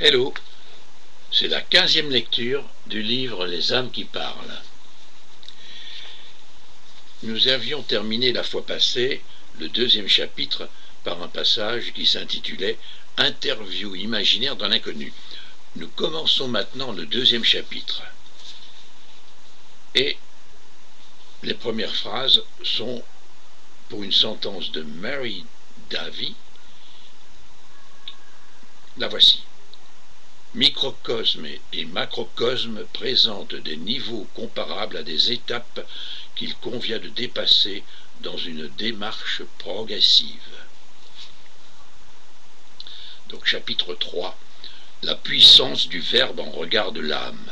Hello, c'est la 15e lecture du livre Les âmes qui parlent. Nous avions terminé la fois passée le 2e chapitre par un passage qui s'intitulait « Interview imaginaire d'un inconnu ». Nous commençons maintenant le 2e chapitre. Et les premières phrases sont pour une sentence de Mary Davy. La voici. Microcosme et macrocosme présentent des niveaux comparables à des étapes qu'il convient de dépasser dans une démarche progressive. Donc chapitre 3, la puissance du verbe en regard de l'âme.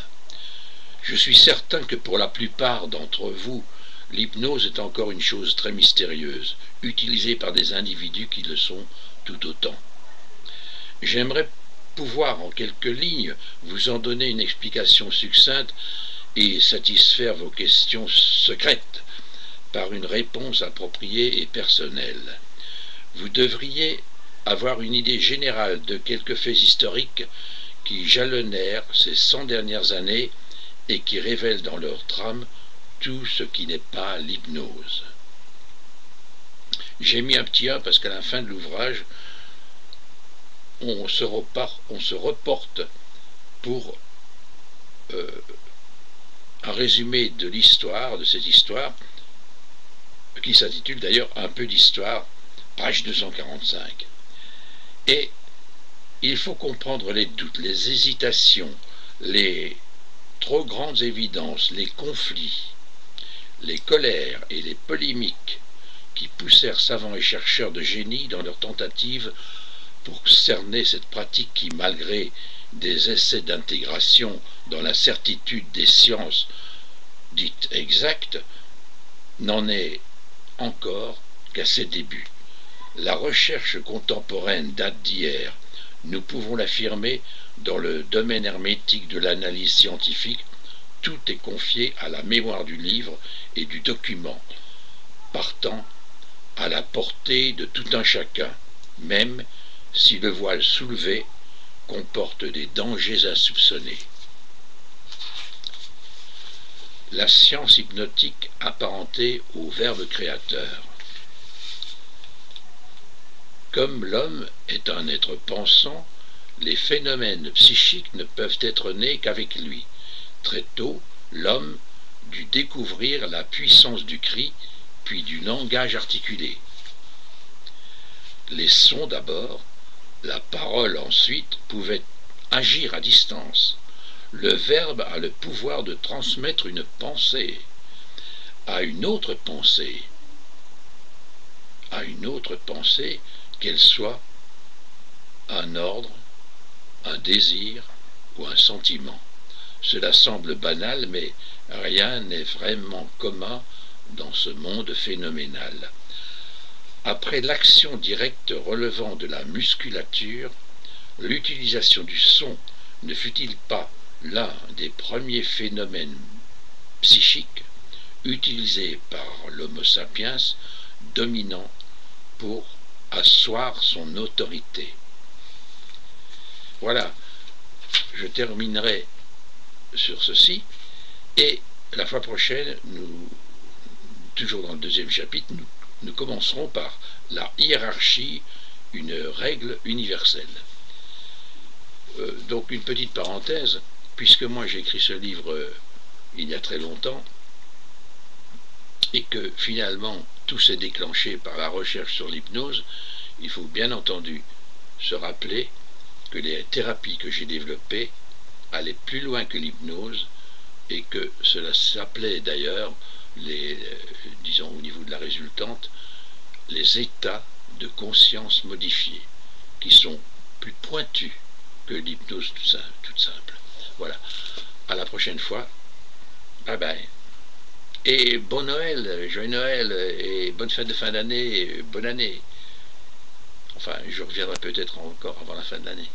Je suis certain que pour la plupart d'entre vous, l'hypnose est encore une chose très mystérieuse, utilisée par des individus qui le sont tout autant. J'aimerais pouvoir en quelques lignes vous en donner une explication succincte et satisfaire vos questions secrètes par une réponse appropriée et personnelle. Vous devriez avoir une idée générale de quelques faits historiques qui jalonnèrent ces 100 dernières années et qui révèlent dans leur trame tout ce qui n'est pas l'hypnose. J'ai mis un petit 1 parce qu'à la fin de l'ouvrage, on se reporte pour un résumé de l'histoire, de cette histoire, qui s'intitule d'ailleurs Un peu d'histoire, page 245. Et il faut comprendre les doutes, les hésitations, les trop grandes évidences, les conflits, les colères et les polémiques qui poussèrent savants et chercheurs de génie dans leurs tentatives pour cerner cette pratique qui, malgré des essais d'intégration dans la certitude des sciences dites exactes, n'en est encore qu'à ses débuts. La recherche contemporaine date d'hier. Nous pouvons l'affirmer dans le domaine hermétique de l'analyse scientifique. Tout est confié à la mémoire du livre et du document, partant à la portée de tout un chacun, même si le voile soulevé comporte des dangers insoupçonnés. La science hypnotique apparentée au verbe créateur. Comme l'homme est un être pensant, les phénomènes psychiques ne peuvent être nés qu'avec lui. Très tôt, l'homme dut découvrir la puissance du cri, puis du langage articulé. Les sons d'abord, la parole ensuite pouvaient agir à distance. Le verbe a le pouvoir de transmettre une pensée à une autre pensée, qu'elle soit un ordre, un désir ou un sentiment. Cela semble banal, mais rien n'est vraiment commun dans ce monde phénoménal. Après l'action directe relevant de la musculature, l'utilisation du son ne fut-il pas l'un des premiers phénomènes psychiques utilisés par l'Homo sapiens dominant pour asseoir son autorité? Voilà, je terminerai sur ceci, et la fois prochaine, toujours dans le 2e chapitre, nous commencerons par la hiérarchie, une règle universelle. Donc une petite parenthèse, puisque moi j'ai écrit ce livre il y a très longtemps, et que finalement tout s'est déclenché par la recherche sur l'hypnose, il faut bien entendu se rappeler que les thérapies que j'ai développées allaient plus loin que l'hypnose, et que cela s'appelait d'ailleurs, disons au niveau de la résultante, les états de conscience modifiés, qui sont plus pointus que l'hypnose toute simple. Voilà, à la prochaine fois, bye bye. Et bon Noël, joyeux Noël, et bonne fête de fin d'année, bonne année. Enfin, je reviendrai peut-être encore avant la fin de l'année.